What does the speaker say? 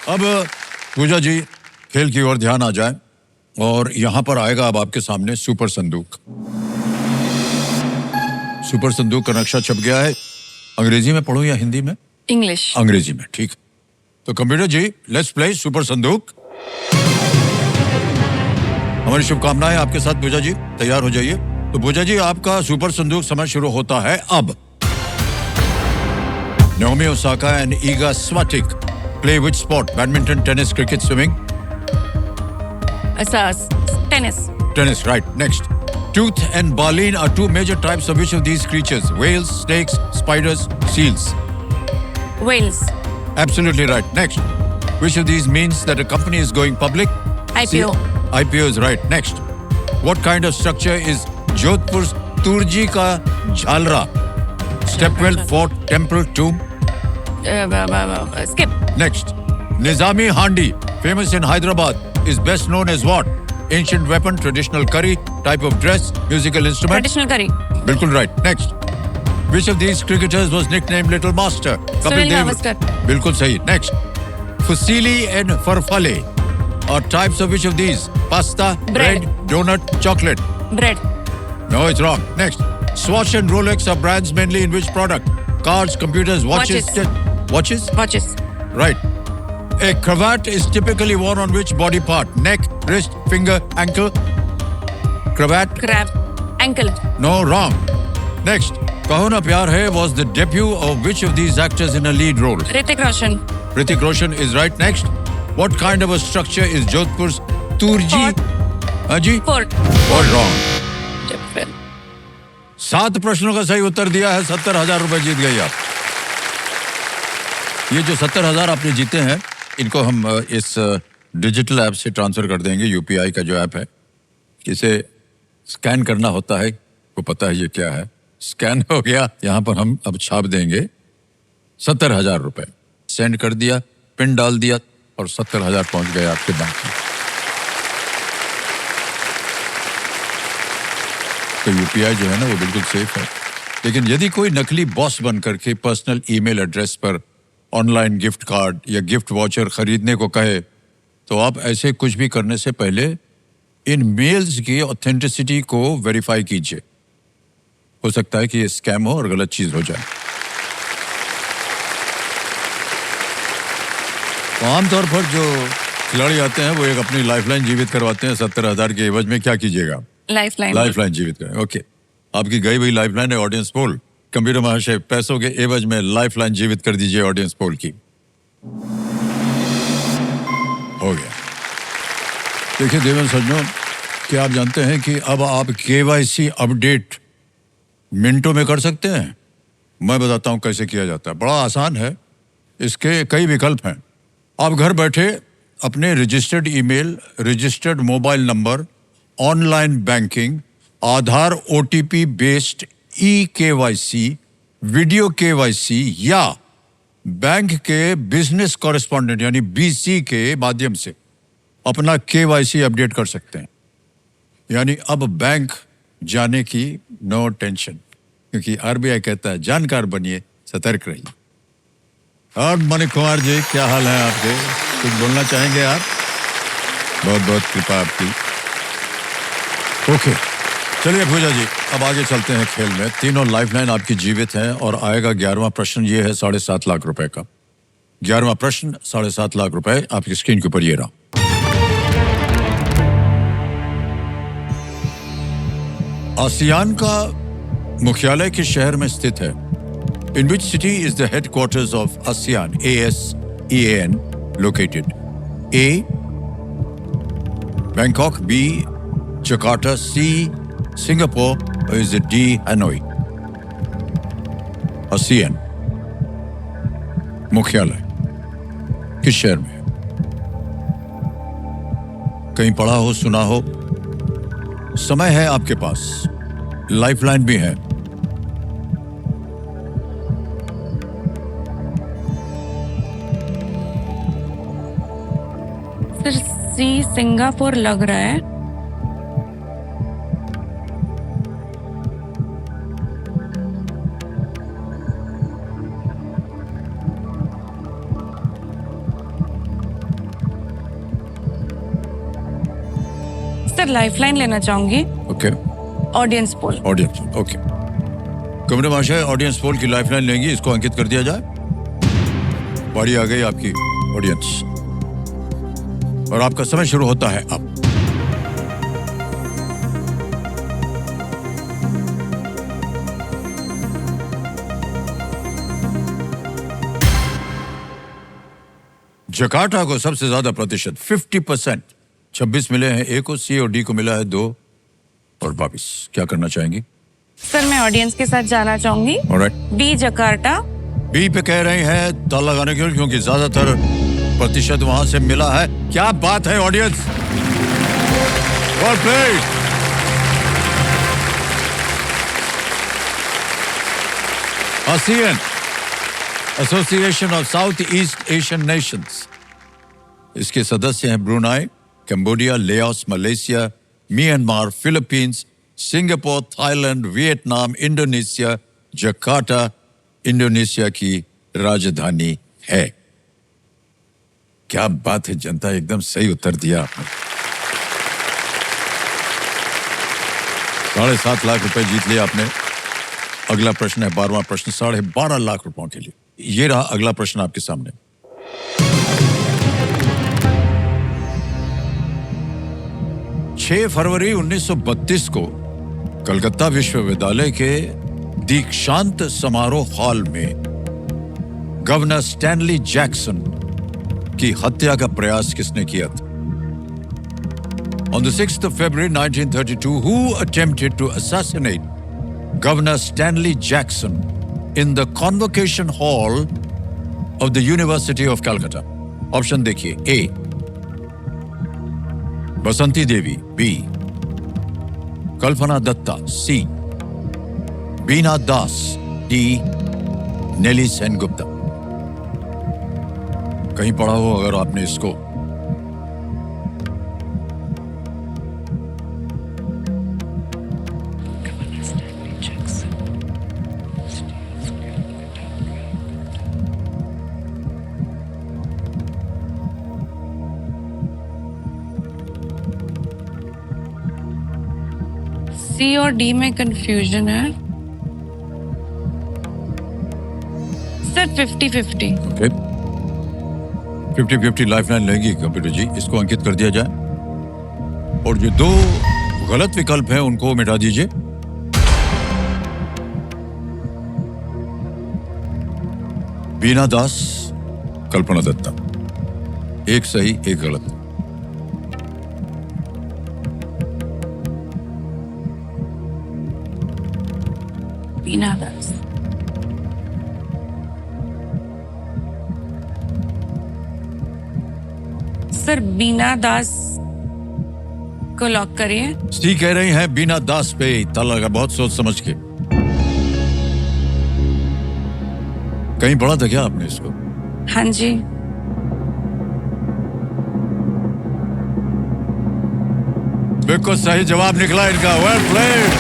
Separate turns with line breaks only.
अब पूजा जी खेल की ओर ध्यान आ जाए और यहां पर आएगा अब आपके सामने सुपर संदूक। सुपर संदूक का नक्शा छप गया है। अंग्रेजी में पढ़ूं या हिंदी में?
इंग्लिश।
अंग्रेजी में, ठीक। तो computer ji, let's play super संदूक। हमारी शुभकामनाएं आपके साथ पूजा जी, तैयार हो जाइए। तो पूजा जी, आपका सुपर संदूक समय शुरू होता है अब। Naomi Osaka and Iga Swiatek play which sport? Badminton, tennis, cricket, swimming?
Tennis.
Tennis, right. Next. Tooth and baleen are two major types of which of these creatures? Whales, snakes, spiders, seals?
Whales.
Absolutely right. Next. Which of these means that a company is going public?
IPO.
IPO is right. Next. What kind of structure is Jodhpur's Turji ka Jhalra? Stepwell, fort, temple, tomb?
Skip.
Next. Nizami Handi, famous in Hyderabad, is best known as what? Ancient weapon, traditional curry, type of dress, musical instrument?
Traditional curry.
Bilkul right. Next. Which of these cricketers was nicknamed Little Master?
Sunil Gavaskar.
Bilkul sahi. Next. Fusilli and farfalle are types of which of these? Pasta, bread, donut, chocolate?
Bread.
No, it's wrong. Next. Swatch and Rolex are brands mainly in which product? Cars, computers, watches? Watches?
Watches.
Right. A cravat is typically worn on which body part? Neck, wrist, finger, ankle? Cravat?
Crab. Ankle.
No, wrong. Next. Kaho Na Pyar Hai was the debut of which of these actors in a lead role?
Hrithik Roshan.
Hrithik Roshan is right. Next. What kind of a structure is Jodhpur's Turji?
Fort.
Haji?
Fort.
Or wrong. 7 प्रश्नों का सही उत्तर दिया है। 70,000 रुपए जीत गई आप। ये जो 70,000 आपने जीते हैं, इनको हम इस डिजिटल ऐप से ट्रांसफर कर देंगे। यूपीआई का जो ऐप है, इसे स्कैन करना होता है। को पता है ये क्या है? स्कैन हो गया। यहाँ पर हम अब छाप देंगे 70,000 रुपए। सेंड कर दिया, पिन डाल दिया और 70,000 पहुंच गए आपके बैंक में। तो यूपीआई जो है ना, वो बिल्कुल सेफ है। लेकिन यदि कोई नकली बॉस बन करके पर्सनल ईमेल एड्रेस पर ऑनलाइन गिफ्ट कार्ड या गिफ्ट वॉचर खरीदने को कहे, तो आप ऐसे कुछ भी करने से पहले इन मेल्स की ऑथेंटिसिटी को वेरीफाई कीजिए। हो सकता है कि ये स्कैम हो और गलत चीज हो जाए। तो आमतौर पर जो खिलाड़ी आते हैं, वो एक अपनी लाइफलाइन जीवित करवाते हैं। 70,000 के एवज में क्या कीजिएगा? लाइफलाइन जीवित करें। ओके, आपकी गई हुई लाइफलाइन है ऑडियंस पोल। कंप्यूटर महाशय, पैसों के एवज में लाइफलाइन जीवित कर दीजिए ऑडियंस पोल की। हो गया। देखिए देवेंद्र सज्जनों, क्या आप जानते हैं कि अब आप केवाईसी अपडेट मिनटों में कर सकते हैं? मैं बताता हूं कैसे किया जाता है। बड़ा आसान है। इसके कई विकल्प हैं। आप घर बैठे अपने registered email, registered mobile number, online banking, Aadhaar OTP based e KYC, video KYC या बैंक के बिजनेस कॉरेस्पॉन्डेंट यानी बीसी के माध्यम से अपना केवाईसी अपडेट कर सकते हैं। यानी अब बैंक जाने की नो टेंशन, क्योंकि आरबीआई कहता है जानकार बनिए, सतर्क रहिए। और मणि कुमार जी, क्या हाल है आपके? कुछ बोलना चाहेंगे आप? बहुत बहुत कृपा आपकी। ओके, चलिए पूजा जी, अब आगे चलते हैं खेल में। तीनों लाइफलाइन आपकी जीवित हैं और आएगा 11वां प्रश्न। ये है 7.5 लाख रुपए का। 11वां प्रश्न, 7.5 लाख रुपए आपकी स्क्रीन के ऊपर ये रहा। आसियान का मुख्यालय किस शहर में स्थित है? In which city is the headquarters of ASEAN, ASEAN, located? A. Bangkok, B. Jakarta, C. Singapore, or is it D. Hanoi? ASEAN मुख्यालय किस शहर में है? कहीं पढ़ा हो, सुना हो? समय है आपके पास, लाइफलाइन भी है।
सर, सी सिंगापुर लग रहा है। सर लाइफलाइन लेना चाहूंगी
okay,
audience poll.
Audience, okay. कमरे महाशय ऑडियंस पोल की लाइफलाइन लेंगी, इसको अंकित कर दिया जाए। बारी आ गई आपकी ऑडियंस और आपका समय शुरू होता है अब। जकार्ता को सबसे ज्यादा प्रतिशत 50%, 26 मिले हैं ए को, सी और डी को मिला है 2 और 22। क्या करना चाहेंगी?
सर मैं ऑडियंस के साथ जाना चाहूंगी
ऑलराइट,
बी जकार्ता।
बी पे कह रहे हैं ताला लगाने के लिए, क्योंकि ज्यादातर प्रतिशत वहां से मिला है। क्या बात है audience, well played. ASEAN, association of south east Asian Nations, इसके सदस्य हैं Brunei, Cambodia, Laos, Malaysia, Myanmar, Philippines, Singapore, Thailand, Vietnam, Indonesia. Jakarta Indonesia की राजधानी है। क्या बात है, जनता एकदम सही उत्तर दिया आपने। 7.5 लाख रुपए जीत लिया आपने। अगला प्रश्न है 12वां प्रश्न, 12.5 लाख रुपयों के लिए। ये रहा अगला प्रश्न आपके सामने। फरवरी 1932 को कलकत्ता विश्वविद्यालय के दीक्षांत समारोह हॉल में गवर्नर स्टैनली जैक्सन की हत्या का प्रयास किसने किया था? On the 6th of February 1932, who attempted to assassinate Governor Stanley Jackson in the Convocation Hall of the University of Calcutta? Option देखिए, ए बसंती देवी, बी कल्पना दत्ता, सी बीना दास, डी नेली सेनगुप्ता। कहीं पढ़ा हो अगर आपने इसको।
सी और डी में कंफ्यूजन है सर। 50-50।
ओके, 50-50 लाइफलाइन लेंगी कंप्यूटर जी, इसको अंकित कर दिया जाए और जो 2 गलत विकल्प हैं उनको मिटा दीजिए। बीना दास, कल्पना दत्ता, एक सही एक गलत।
बीना दास। सर बीना दास को लॉक करिए।
सी कह रही हैं बीना दास पे ताला लगा, बहुत सोच समझ के। कहीं पढ़ा था क्या आपने इसको?
हाँ जी।
बिल्कुल सही जवाब निकला इनका, वेल प्लेड।